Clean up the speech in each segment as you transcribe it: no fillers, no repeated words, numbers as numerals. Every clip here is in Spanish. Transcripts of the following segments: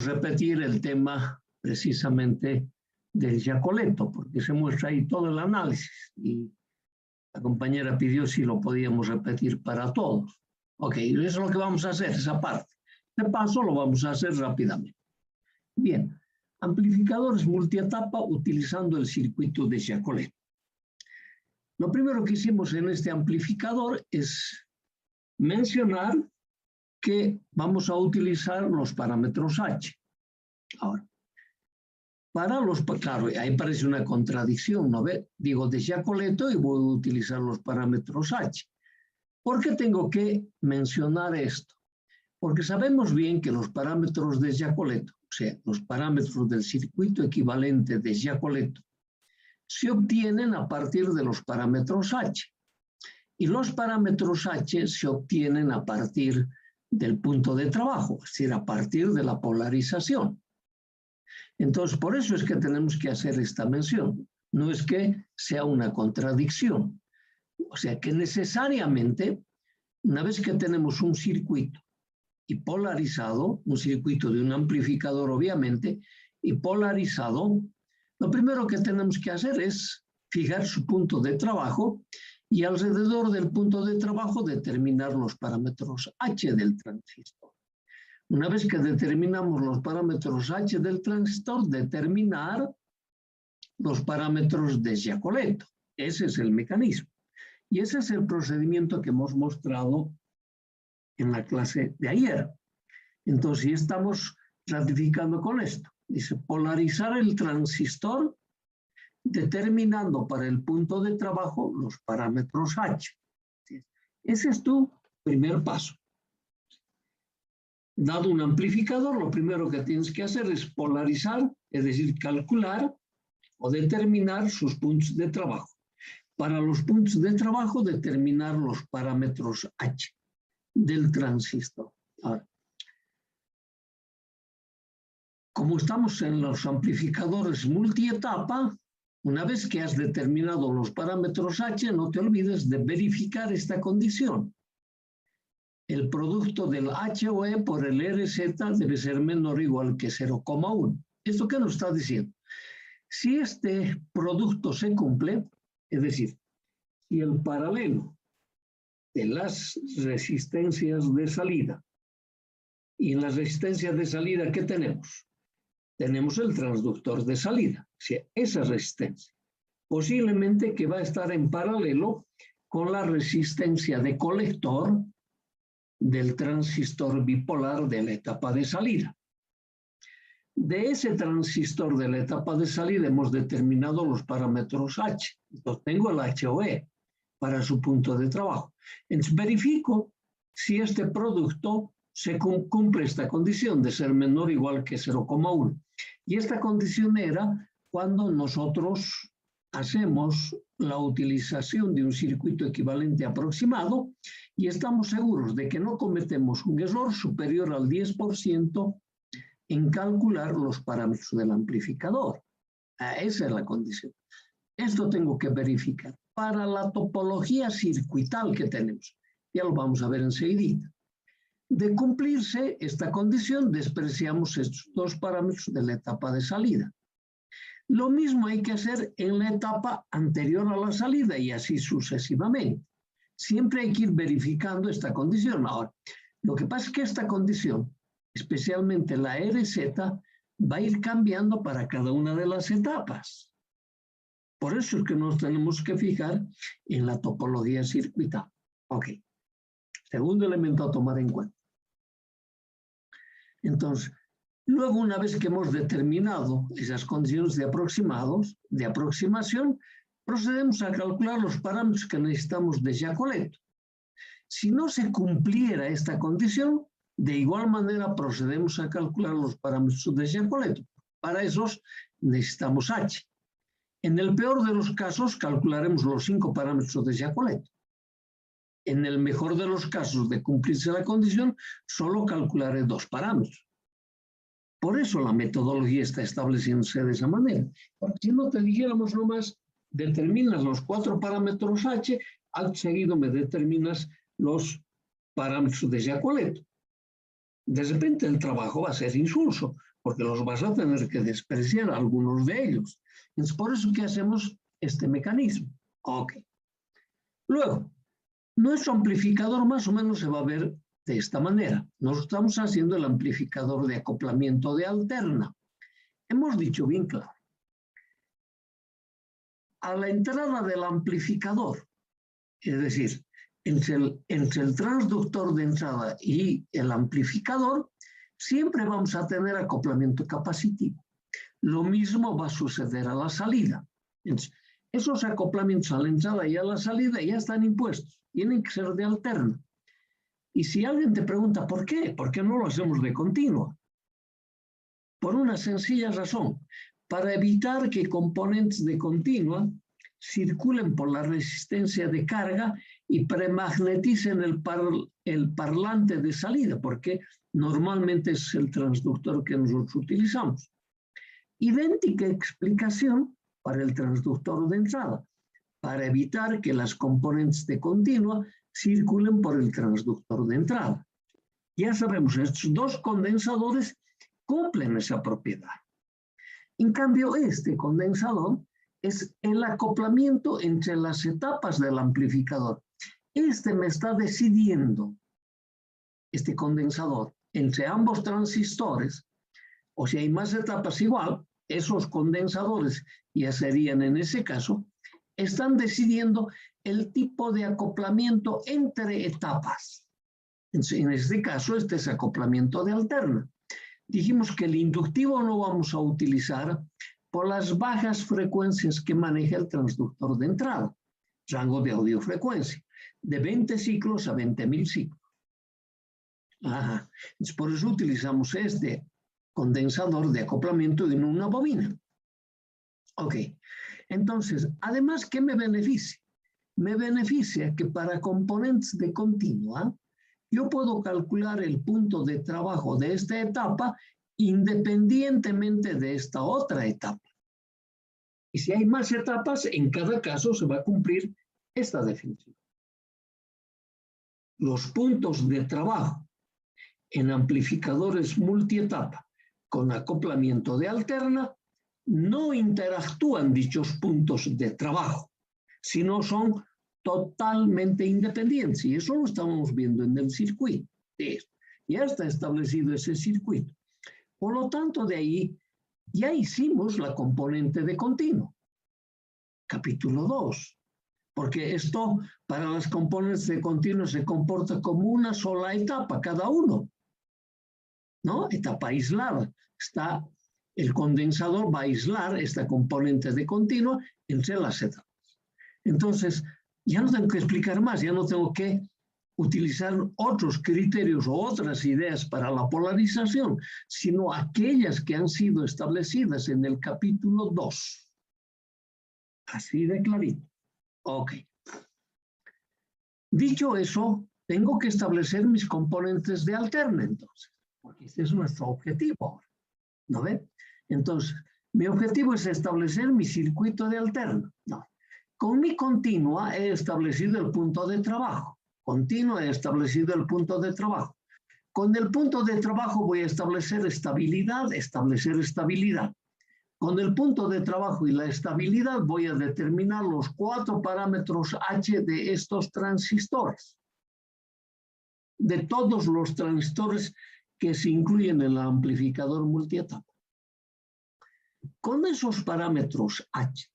repetir el tema precisamente del Giacoletto, porque se muestra ahí todo el análisis y la compañera pidió si lo podíamos repetir para todos. Ok, eso es lo que vamos a hacer, esa parte. De paso lo vamos a hacer rápidamente. Bien, amplificadores multietapa utilizando el circuito de Giacoletto. Lo primero que hicimos en este amplificador es mencionar que vamos a utilizar los parámetros H. Ahora, claro, ahí parece una contradicción, ¿no ve? Digo de Giacoletto y voy a utilizar los parámetros H. ¿Por qué tengo que mencionar esto? Porque sabemos bien que los parámetros de Giacoletto, o sea, los parámetros del circuito equivalente de Giacoletto, se obtienen a partir de los parámetros H. Y los parámetros H se obtienen a partir del punto de trabajo, es decir, a partir de la polarización. Entonces, por eso es que tenemos que hacer esta mención. No es que sea una contradicción. O sea, que necesariamente, una vez que tenemos un circuito y polarizado, un circuito de un amplificador obviamente, y polarizado, lo primero que tenemos que hacer es fijar su punto de trabajo y alrededor del punto de trabajo determinar los parámetros H del transistor. Una vez que determinamos los parámetros H del transistor, determinar los parámetros de Giacoletto. Ese es el mecanismo. Y ese es el procedimiento que hemos mostrado en la clase de ayer. Entonces, ya estamos ratificando con esto. Dice, polarizar el transistor determinando para el punto de trabajo los parámetros H. Ese es tu primer paso. Dado un amplificador, lo primero que tienes que hacer es polarizar, es decir, calcular o determinar sus puntos de trabajo. Para los puntos de trabajo, determinar los parámetros H del transistor. Ahora, como estamos en los amplificadores multietapa, una vez que has determinado los parámetros H, no te olvides de verificar esta condición. El producto del HOE por el RZ debe ser menor o igual que 0,1. ¿Esto qué nos está diciendo? Si este producto se cumple, es decir, si el paralelo de las resistencias de salida y en las resistencias de salida, ¿qué tenemos? Tenemos el transductor de salida, o sea, esa resistencia. Posiblemente que va a estar en paralelo con la resistencia de colector del transistor bipolar de la etapa de salida. De ese transistor de la etapa de salida hemos determinado los parámetros H. Entonces tengo el HOE para su punto de trabajo. Entonces verifico si este producto se cumple esta condición de ser menor o igual que 0,1. Y esta condición era cuando nosotros hacemos la utilización de un circuito equivalente aproximado y estamos seguros de que no cometemos un error superior al 10% en calcular los parámetros del amplificador. Esa es la condición. Esto tengo que verificar. Para la topología circuital que tenemos, ya lo vamos a ver enseguida. De cumplirse esta condición, despreciamos estos dos parámetros de la etapa de salida. Lo mismo hay que hacer en la etapa anterior a la salida y así sucesivamente. Siempre hay que ir verificando esta condición. Ahora, lo que pasa es que esta condición, especialmente la RZ, va a ir cambiando para cada una de las etapas. Por eso es que nos tenemos que fijar en la topología circuital. Ok. Segundo elemento a tomar en cuenta. Entonces, luego una vez que hemos determinado esas condiciones de aproximación, procedemos a calcular los parámetros que necesitamos de Giacoletto. Si no se cumpliera esta condición, de igual manera procedemos a calcular los parámetros de Giacoletto. Para esos necesitamos H. En el peor de los casos calcularemos los 5 parámetros de Giacoletto. En el mejor de los casos de cumplirse la condición, solo calcularé 2 parámetros. Por eso la metodología está estableciéndose de esa manera. Porque si no te dijéramos nomás, determinas los 4 parámetros H, al seguido me determinas los parámetros de Giacoletto. De repente el trabajo va a ser insulso, porque los vas a tener que despreciar algunos de ellos. Es por eso que hacemos este mecanismo. Ok. Luego, nuestro amplificador más o menos se va a ver de esta manera. Nos estamos haciendo el amplificador de acoplamiento de alterna. Hemos dicho bien claro. A la entrada del amplificador, es decir, entre el transductor de entrada y el amplificador, siempre vamos a tener acoplamiento capacitivo. Lo mismo va a suceder a la salida. Entonces, esos acoplamientos a la entrada y a la salida ya están impuestos, tienen que ser de alterna. Y si alguien te pregunta ¿por qué? ¿Por qué no lo hacemos de continua? Por una sencilla razón, para evitar que componentes de continua circulen por la resistencia de carga y premagneticen el parlante de salida, porque normalmente es el transductor que nosotros utilizamos. Idéntica explicación para el transductor de entrada, para evitar que las componentes de continua circulen por el transductor de entrada. Ya sabemos, estos dos condensadores cumplen esa propiedad. En cambio, este condensador es el acoplamiento entre las etapas del amplificador. Este me está decidiendo, este condensador, entre ambos transistores, o si hay más etapas igual, esos condensadores ya serían en ese caso, están decidiendo el tipo de acoplamiento entre etapas. En este caso, este es acoplamiento de alterna. Dijimos que el inductivo no vamos a utilizar por las bajas frecuencias que maneja el transductor de entrada, rango de audiofrecuencia, de 20 ciclos a 20.000 ciclos. Ajá. Entonces, por eso utilizamos este condensador de acoplamiento en una bobina. Ok. Entonces, además, ¿qué me beneficia? Me beneficia que para componentes de continua, yo puedo calcular el punto de trabajo de esta etapa independientemente de esta otra etapa. Y si hay más etapas, en cada caso se va a cumplir esta definición. Los puntos de trabajo en amplificadores multietapa con acoplamiento de alterna no interactúan dichos puntos de trabajo, sino son totalmente independientes. Y eso lo estamos viendo en el circuito. Ya está establecido ese circuito. Por lo tanto, de ahí ya hicimos la componente de continuo. Capítulo 2. Porque esto para las componentes de continuo se comporta como una sola etapa, cada uno. ¿No? Etapa aislada. El condensador va a aislar esta componente de continuo entre las etapas. Entonces, ya no tengo que explicar más, ya no tengo que utilizar otros criterios o otras ideas para la polarización, sino aquellas que han sido establecidas en el capítulo 2. Así de clarito. Ok. Dicho eso, tengo que establecer mis componentes de alterna, entonces, porque este es nuestro objetivo ahora. ¿No ve? Entonces, mi objetivo es establecer mi circuito de alterna. No. Con mi continua he establecido el punto de trabajo. Continua he establecido el punto de trabajo. Con el punto de trabajo voy a establecer estabilidad. Con el punto de trabajo y la estabilidad voy a determinar los 4 parámetros H de estos transistores. De todos los transistores que se incluyen en el amplificador multietapa. Con esos parámetros H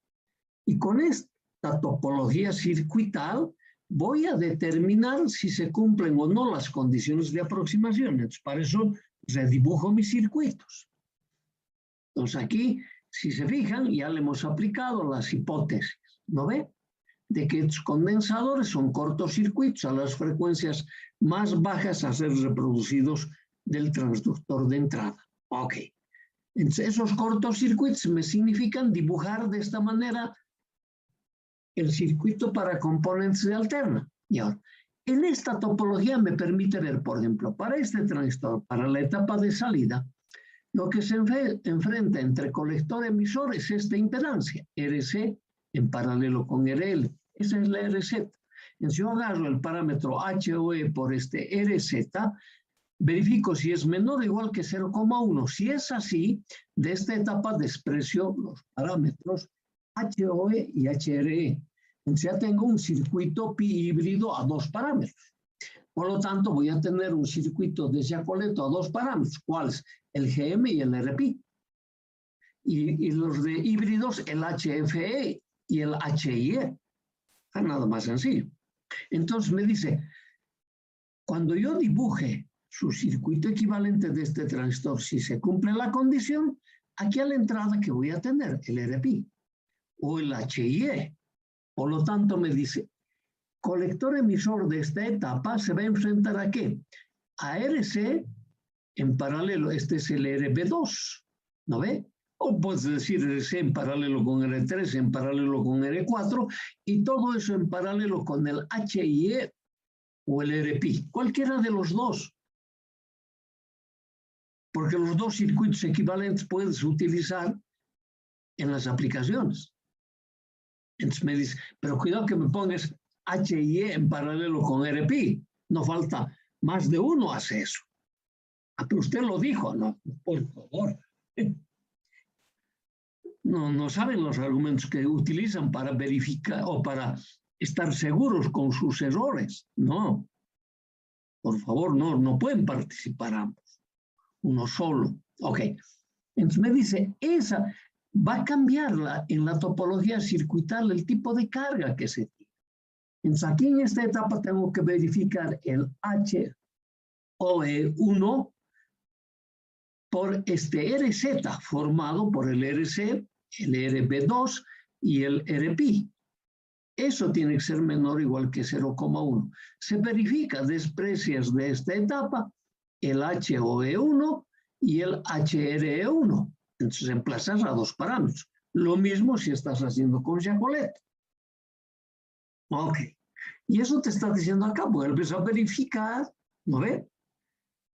y con esta topología circuital voy a determinar si se cumplen o no las condiciones de aproximación. Entonces, para eso redibujo mis circuitos. Entonces aquí, si se fijan, ya le hemos aplicado las hipótesis, ¿no ve? De que estos condensadores son cortocircuitos a las frecuencias más bajas a ser reproducidos del transductor de entrada. Ok. Entonces, esos cortocircuitos me significan dibujar de esta manera el circuito para componentes de alterna. Y ahora, en esta topología me permite ver, por ejemplo, para este transistor, para la etapa de salida, lo que se enfrenta entre colector y emisor es esta impedancia, RC en paralelo con RL. Esa es la RZ. Entonces yo agarro el parámetro HOE por este RZ verifico si es menor o igual que 0,1. Si es así, de esta etapa desprecio los parámetros HOE y HRE. Entonces ya tengo un circuito pi híbrido a dos parámetros. Por lo tanto, voy a tener un circuito de Giacoletto a dos parámetros. ¿Cuáles? El GM y el RPI. Y los de híbridos, el HFE y el HIE. Es nada más sencillo. Entonces me dice, cuando yo dibuje su circuito equivalente de este transistor, si se cumple la condición, aquí a la entrada que voy a tener, el RPI o el HIE. Por lo tanto, me dice, colector emisor de esta etapa se va a enfrentar ¿a qué? A RC en paralelo, este es el RB2, ¿no ve? O puedes decir RC en paralelo con R3, en paralelo con R4, y todo eso en paralelo con el HIE o el RPI, cualquiera de los dos. Porque los dos circuitos equivalentes puedes utilizar en las aplicaciones. Entonces me dice, pero cuidado que me pongas HIE en paralelo con RPI. No falta, más de uno hace eso. Ah, pero usted lo dijo, no, por favor. No saben los argumentos que utilizan para verificar o para estar seguros con sus errores. No, por favor, no pueden participar ambos. Uno solo. Ok. Entonces me dice, esa va a cambiar en la topología circuital el tipo de carga que se tiene. Entonces aquí en esta etapa tengo que verificar el HOE1 por este RZ formado por el RC, el RB2 y el RPI. Eso tiene que ser menor o igual que 0,1. Se verifica, desprecias de esta etapa el HOE1 y el HRE1. Entonces emplazas a dos parámetros. Lo mismo si estás haciendo con Giacoletto. Ok. Y eso te está diciendo acá, vuelves a verificar, ¿no ve?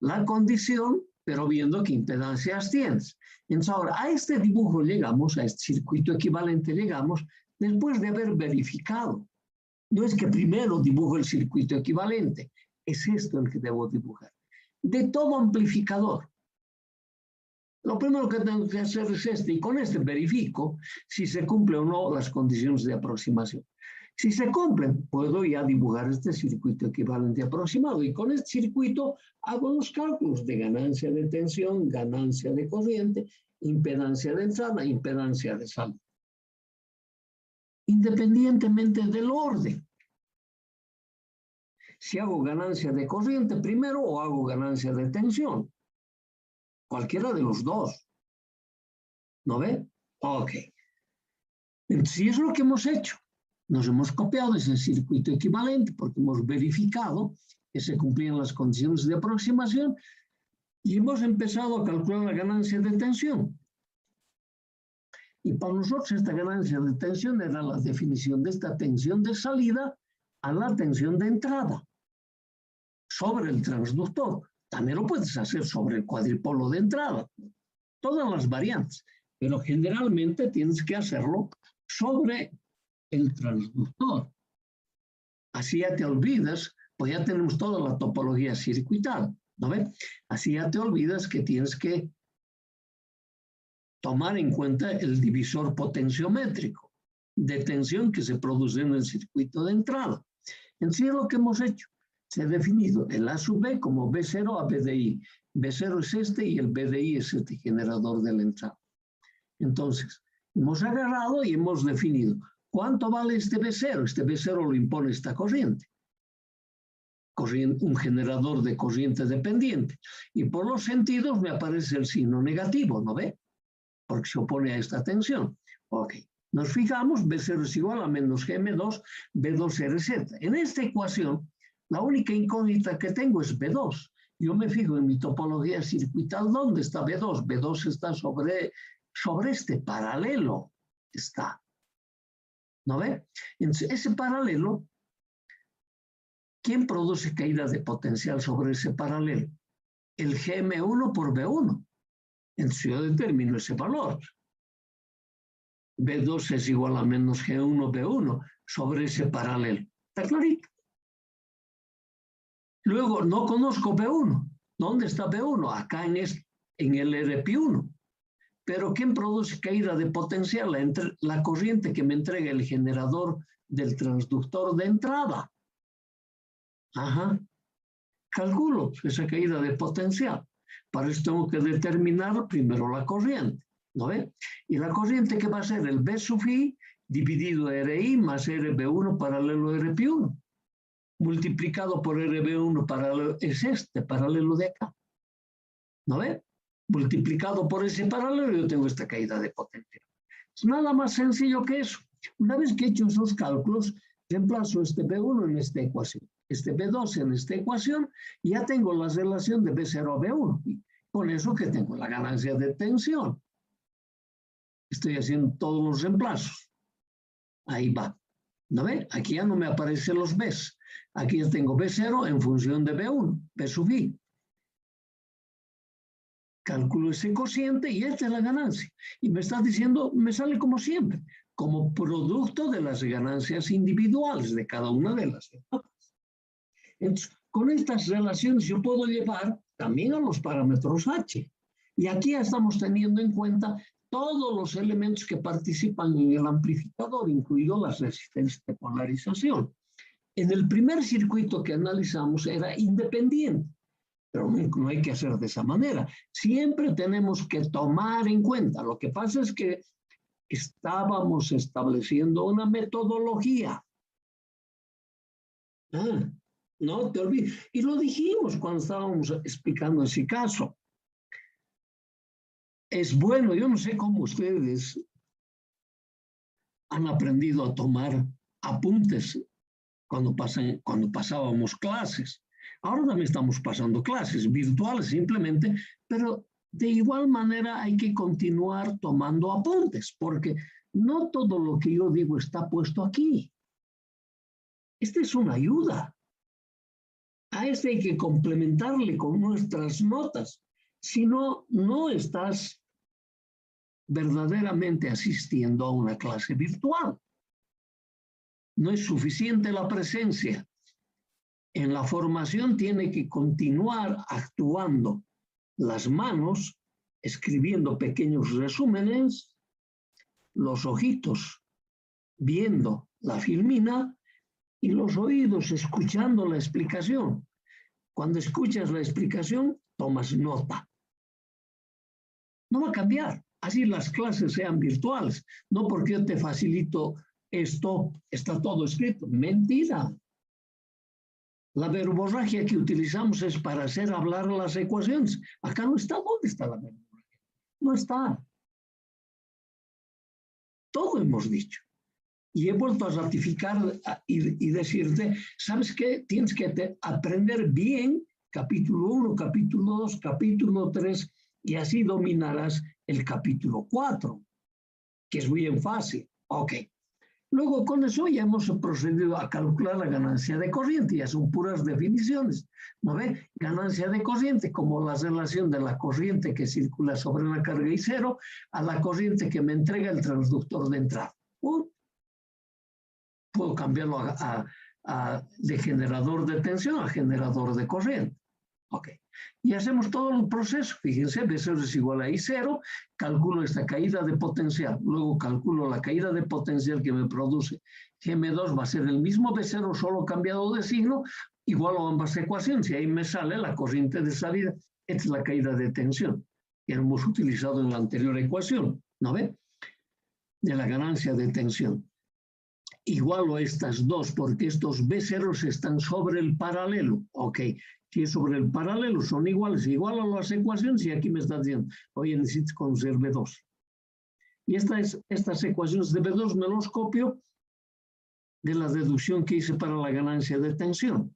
La condición, pero viendo qué impedancias tienes. Entonces ahora a este dibujo llegamos, a este circuito equivalente llegamos, después de haber verificado. No es que primero dibujo el circuito equivalente, es esto el que debo dibujar. De todo amplificador. Lo primero que tengo que hacer es este, y con este verifico si se cumple o no las condiciones de aproximación. Si se cumplen, puedo ya dibujar este circuito equivalente aproximado, y con este circuito hago los cálculos de ganancia de tensión, ganancia de corriente, impedancia de entrada, impedancia de salida. Independientemente del orden. Si hago ganancia de corriente primero o hago ganancia de tensión. Cualquiera de los dos. ¿No ve? Ok. Si es lo que hemos hecho, nos hemos copiado ese circuito equivalente porque hemos verificado que se cumplían las condiciones de aproximación y hemos empezado a calcular la ganancia de tensión. Y para nosotros esta ganancia de tensión era la definición de esta tensión de salida a la tensión de entrada sobre el transductor. También lo puedes hacer sobre el cuadripolo de entrada, todas las variantes, pero generalmente tienes que hacerlo sobre el transductor. Así ya te olvidas, pues ya tenemos toda la topología circuital, ¿no ves? Así ya te olvidas que tienes que tomar en cuenta el divisor potenciométrico de tensión que se produce en el circuito de entrada. En sí es lo que hemos hecho. Se ha definido el A sub B como B0 a BDI. B0 es este y el BDI es este generador de la entrada. Entonces, hemos agarrado y hemos definido cuánto vale este B0. Este B0 lo impone esta corriente. Un generador de corriente dependiente. Y por los sentidos me aparece el signo negativo, ¿no ve? Porque se opone a esta tensión. Ok. Nos fijamos, B0 es igual a menos GM2, B2RZ. En esta ecuación, la única incógnita que tengo es B2. Yo me fijo en mi topología circuital, ¿dónde está B2? B2 está sobre este paralelo. Está. ¿No ve? Entonces, ese paralelo, ¿quién produce caída de potencial sobre ese paralelo? El GM1 por B1. Entonces yo determino ese valor. B2 es igual a menos G1 B1 sobre ese paralelo. ¿Está clarito? Luego, no conozco B1. ¿Dónde está B1? Acá en el RP1. Pero ¿quién produce caída de potencial? La corriente que me entrega el generador del transductor de entrada. Ajá. Calculo esa caída de potencial. Para eso tengo que determinar primero la corriente, ¿no ve? Y la corriente que va a ser el B sub I dividido RI más RB1 paralelo RP1, multiplicado por RB1 paralelo, es este paralelo de acá, ¿no ve? Multiplicado por ese paralelo yo tengo esta caída de potencial. Es nada más sencillo que eso. Una vez que he hecho esos cálculos, reemplazo este B1 en esta ecuación, este B2 en esta ecuación, y ya tengo la relación de B0 a B1. Y con eso que tengo la ganancia de tensión. Estoy haciendo todos los reemplazos. Ahí va. ¿No ve? Aquí ya no me aparecen los Bs. Aquí ya tengo B0 en función de B1, B sub I. Calculo ese cociente y esta es la ganancia. Y me está diciendo, me sale como siempre, como producto de las ganancias individuales de cada una de las etapas. Entonces, con estas relaciones yo puedo llevar también a los parámetros H. Y aquí ya estamos teniendo en cuenta todos los elementos que participan en el amplificador, incluido las resistencias de polarización. En el primer circuito que analizamos era independiente, pero no hay que hacer de esa manera. Siempre tenemos que tomar en cuenta. Lo que pasa es que estábamos estableciendo una metodología. No te olvides. Y lo dijimos cuando estábamos explicando ese caso. Es bueno, yo no sé cómo ustedes han aprendido a tomar apuntes cuando pasábamos clases. Ahora también estamos pasando clases virtuales simplemente, pero de igual manera hay que continuar tomando apuntes, porque no todo lo que yo digo está puesto aquí. Esta es una ayuda. A este hay que complementarle con nuestras notas. Si no, no estás verdaderamente asistiendo a una clase virtual. No es suficiente la presencia. En la formación tiene que continuar actuando las manos, escribiendo pequeños resúmenes, los ojitos viendo la filmina y los oídos escuchando la explicación. Cuando escuchas la explicación, tomas nota. No va a cambiar. Así las clases sean virtuales. No porque yo te facilito esto, está todo escrito. Mentira. La verborragia que utilizamos es para hacer hablar las ecuaciones. Acá no está. ¿Dónde está la verborragia? No está. Todo hemos dicho. Y he vuelto a ratificar y decirte, ¿sabes qué? Tienes que aprender bien capítulo 1, capítulo 2, capítulo 3, y así dominarás el capítulo 4, que es bien fácil. Ok. Luego con eso ya hemos procedido a calcular la ganancia de corriente, ya son puras definiciones, ¿no ve? Ganancia de corriente como la relación de la corriente que circula sobre la carga I0 a la corriente que me entrega el transductor de entrada. Puedo cambiarlo de generador de tensión a generador de corriente. Ok. Y hacemos todo el proceso. Fíjense, B0 es igual a I0, calculo esta caída de potencial, luego calculo la caída de potencial que me produce Gm2, va a ser el mismo B0, solo cambiado de signo, igual a ambas ecuaciones, y ahí me sale la corriente de salida. Esta es la caída de tensión que hemos utilizado en la anterior ecuación, ¿no ve? De la ganancia de tensión. Igualo a estas dos, porque estos B0 están sobre el paralelo. Ok, si es sobre el paralelo, son iguales. Igualo las ecuaciones y aquí me está diciendo, oye, necesitas conocer B2. Y estas ecuaciones de B2 me los copio de la deducción que hice para la ganancia de tensión.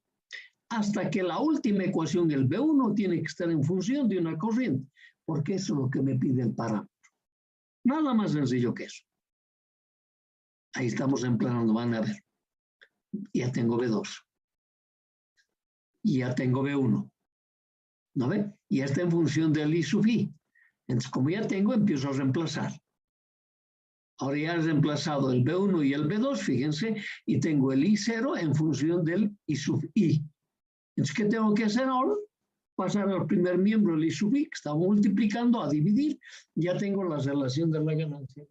Hasta que la última ecuación, el B1, tiene que estar en función de una corriente, porque eso es lo que me pide el parámetro. Nada más sencillo que eso. Ahí estamos empleando, van a ver. Ya tengo B2. Y ya tengo B1. ¿No ve? Y ya está en función del I sub I. Entonces, como ya tengo, empiezo a reemplazar. Ahora ya he reemplazado el B1 y el B2, fíjense, y tengo el I0 en función del I sub I. Entonces, ¿qué tengo que hacer ahora? pasar al primer miembro, el I sub I, que estaba multiplicando, a dividir, ya tengo la relación de la ganancia.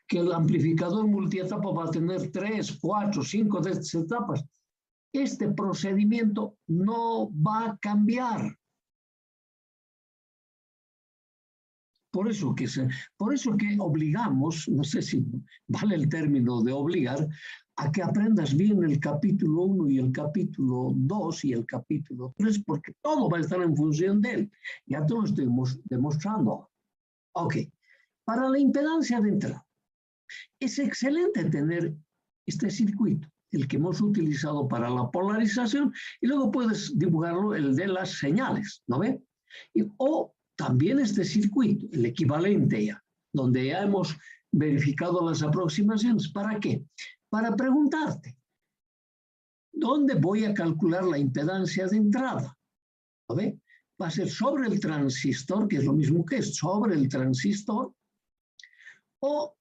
Que el amplificador multietapa va a tener 3, 4, 5 de estas etapas. Este procedimiento no va a cambiar. Por eso que obligamos, no sé si vale el término de obligar, a que aprendas bien el capítulo 1 y el capítulo 2 y el capítulo 3, porque todo va a estar en función de él. Ya te lo estoy demostrando. Ok, para la impedancia de entrada, es excelente tener este circuito, el que hemos utilizado para la polarización, y luego puedes dibujarlo, el de las señales, ¿no ve? O también este circuito, el equivalente ya, donde ya hemos verificado las aproximaciones. ¿Para qué? Para preguntarte, ¿dónde voy a calcular la impedancia de entrada? ¿No ve? Va a ser sobre el transistor, que es lo mismo que es sobre el transistor, o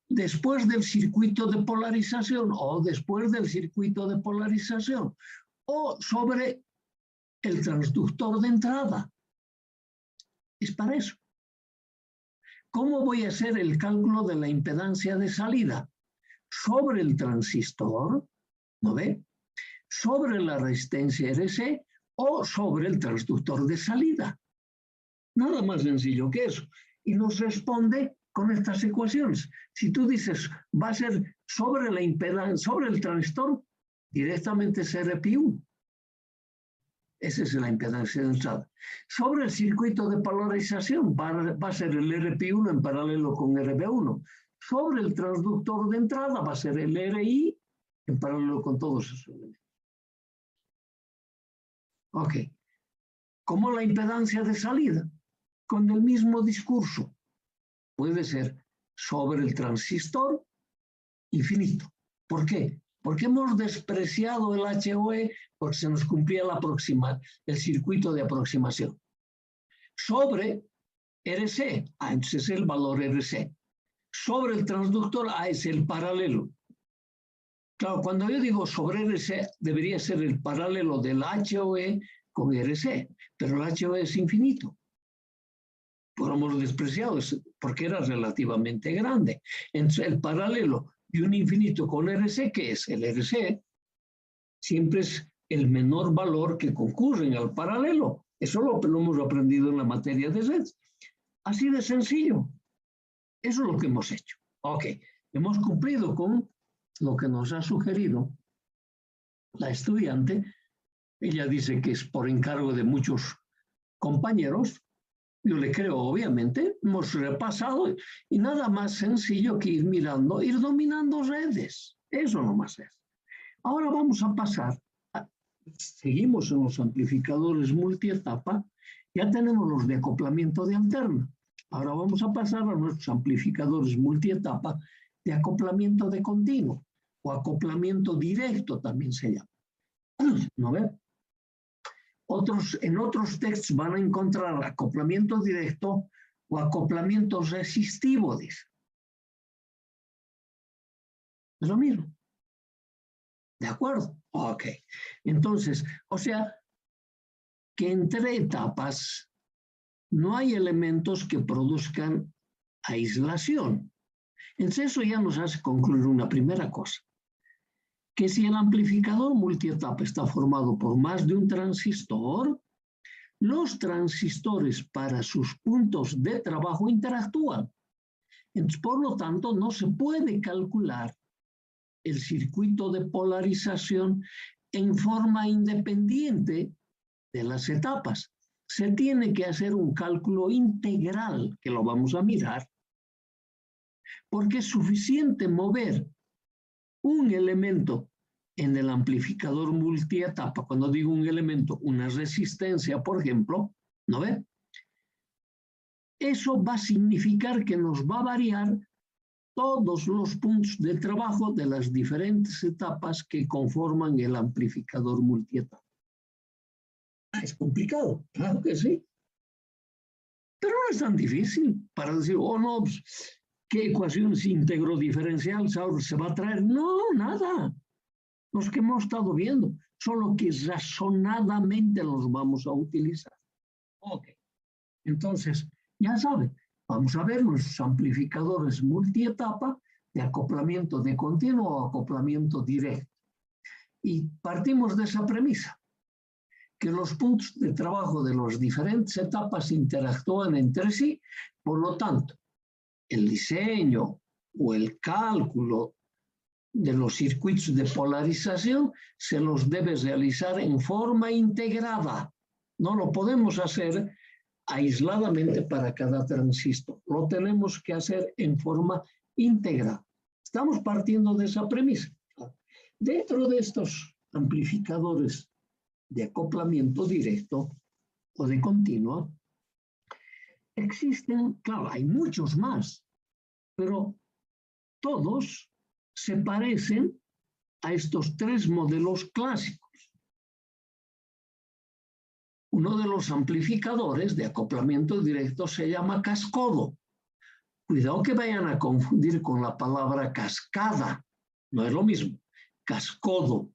después del circuito de polarización, o después del circuito de polarización, o sobre el transductor de entrada. Es para eso. ¿Cómo voy a hacer el cálculo de la impedancia de salida? Sobre el transistor, ¿no ve? Sobre la resistencia RC o sobre el transductor de salida. Nada más sencillo que eso. Y nos responde con estas ecuaciones. Si tú dices, va a ser sobre la impedancia, sobre el transistor, directamente es RP1. Esa es la impedancia de entrada. Sobre el circuito de polarización va a ser el RP1 en paralelo con RB1. Sobre el transductor de entrada va a ser el RI en paralelo con todos esos elementos. Ok. ¿Cómo la impedancia de salida? Con el mismo discurso. Puede ser sobre el transistor infinito. ¿Por qué? Porque hemos despreciado el HOE porque se nos cumplía el circuito de aproximación. Sobre RC, entonces es el valor RC. Sobre el transductor, es el paralelo. Claro, cuando yo digo sobre RC, debería ser el paralelo del HOE con RC, pero el HOE es infinito. Pero hemos despreciado porque era relativamente grande. Entonces, el paralelo de un infinito con RC, ¿qué es? El RC siempre es el menor valor que concurren al paralelo. Eso lo hemos aprendido en la materia de redes. Así de sencillo. Eso es lo que hemos hecho. Ok, hemos cumplido con lo que nos ha sugerido la estudiante. Ella dice que es por encargo de muchos compañeros. Yo le creo, obviamente. Hemos repasado y nada más sencillo que ir mirando, ir dominando redes. Eso nomás es. Ahora vamos a pasar. Seguimos en los amplificadores multietapa. Ya tenemos los de acoplamiento de alterna. Ahora vamos a pasar a nuestros amplificadores multietapa de acoplamiento de continuo o acoplamiento directo también se llama. ¿No ve? En otros textos van a encontrar acoplamiento directo o acoplamiento resistivo, dice. Es lo mismo. ¿De acuerdo? Ok. Entonces, o sea, que entre etapas no hay elementos que produzcan aislación. Entonces eso ya nos hace concluir una primera cosa, que si el amplificador multietapa está formado por más de un transistor, los transistores para sus puntos de trabajo interactúan. Entonces, por lo tanto, no se puede calcular el circuito de polarización en forma independiente de las etapas. Se tiene que hacer un cálculo integral, que lo vamos a mirar, porque es suficiente mover un elemento en el amplificador multietapa. Cuando digo un elemento, una resistencia, por ejemplo, ¿no ve? Eso va a significar que nos va a variar todos los puntos de trabajo de las diferentes etapas que conforman el amplificador multietapa. Es complicado, claro que sí. Pero no es tan difícil para decir, oh no, pues, ¿qué ecuación íntegro diferencial se va a traer? No, nada. Los que hemos estado viendo. solo que razonadamente los vamos a utilizar. Ok, entonces, ya saben, vamos a ver los amplificadores multietapa de acoplamiento de continuo o acoplamiento directo. Y partimos de esa premisa, que los puntos de trabajo de las diferentes etapas interactúan entre sí, por lo tanto, el diseño o el cálculo de los circuitos de polarización se los debe realizar en forma integrada. No lo podemos hacer aisladamente para cada transistor, lo tenemos que hacer en forma integrada. Estamos partiendo de esa premisa. Dentro de estos amplificadores de acoplamiento directo o de continuo, existen, claro, hay muchos más, pero todos se parecen a estos tres modelos clásicos. Uno de los amplificadores de acoplamiento directo se llama cascodo. Cuidado que vayan a confundir con la palabra cascada, no es lo mismo. Cascodo.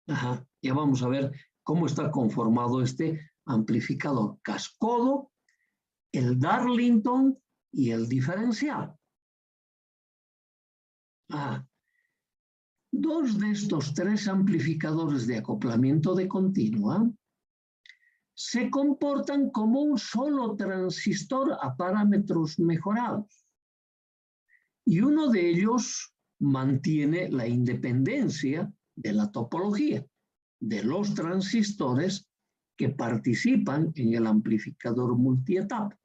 Ajá. Ya vamos a ver cómo está conformado este amplificador. Cascodo, el Darlington y el diferencial. Dos de estos tres amplificadores de acoplamiento de continua se comportan como un solo transistor a parámetros mejorados. Y uno de ellos mantiene la independencia de la topología de los transistores que participan en el amplificador multietapa.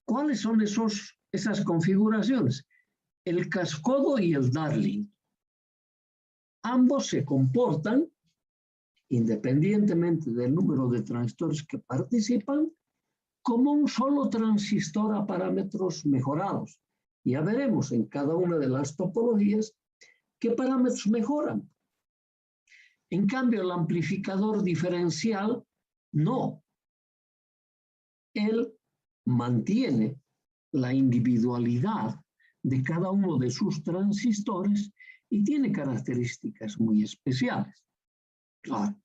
¿Cuáles son esas configuraciones? El cascodo y el Darling. Ambos se comportan, independientemente del número de transistores que participan, como un solo transistor a parámetros mejorados. Ya veremos en cada una de las topologías qué parámetros mejoran. En cambio, el amplificador diferencial, no. Él mantiene la individualidad de cada uno de sus transistores y tiene características muy especiales. Claro.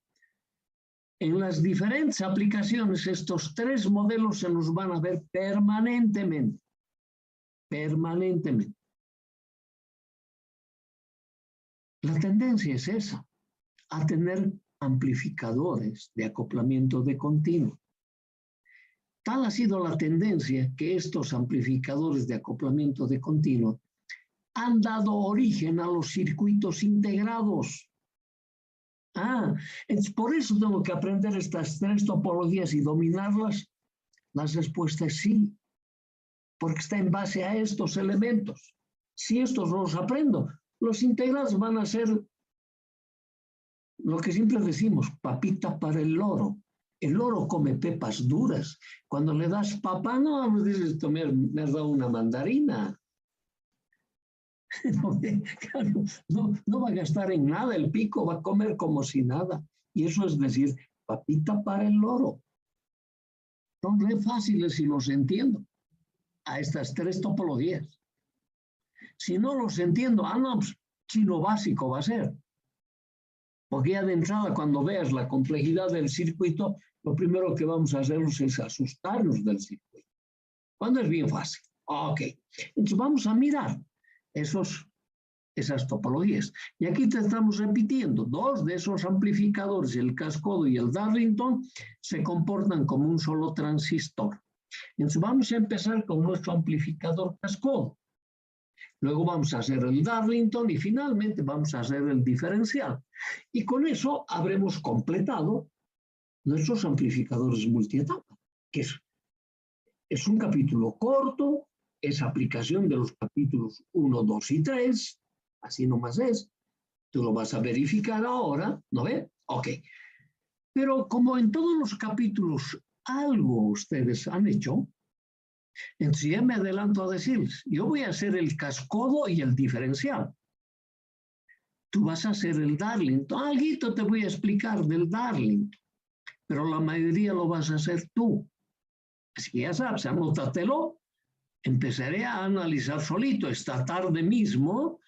En las diferentes aplicaciones, estos tres modelos se nos van a ver permanentemente. Permanentemente. La tendencia es esa, a tener amplificadores de acoplamiento de continuo. Tal ha sido la tendencia que estos amplificadores de acoplamiento de continuo han dado origen a los circuitos integrados. Por eso tengo que aprender estas tres topologías y dominarlas. La respuesta es sí, porque está en base a estos elementos. Si estos los aprendo, los integrados van a ser lo que siempre decimos, papita para el loro. El loro come pepas duras. Cuando le das papa, no dices, me has dado una mandarina. No va a gastar en nada el pico, va a comer como si nada. Y eso es decir, papita para el loro. Son re fáciles si los entiendo a estas tres topologías. Si no los entiendo, pues chino básico va a ser. Porque ya de entrada, cuando veas la complejidad del circuito, lo primero que vamos a hacer es asustarnos del circuito. Cuando es bien fácil. Ok. Entonces vamos a mirar esas topologías. Y aquí te estamos repitiendo, dos de esos amplificadores, el cascodo y el Darlington, se comportan como un solo transistor. Entonces vamos a empezar con nuestro amplificador cascodo. Luego vamos a hacer el Darlington y finalmente vamos a hacer el diferencial. Y con eso habremos completado nuestros amplificadores multietapa, que es un capítulo corto, es aplicación de los capítulos 1, 2 y 3, así nomás es. Tú lo vas a verificar ahora, ¿no ve? Ok. Pero como en todos los capítulos algo ustedes han hecho, entonces ya me adelanto a decirles, yo voy a hacer el cascodo y el diferencial. Tú vas a hacer el Darlington. Alguito te voy a explicar del Darlington, pero la mayoría lo vas a hacer tú. Así que ya sabes, anótatelo. Empezaré a analizar solito esta tarde mismo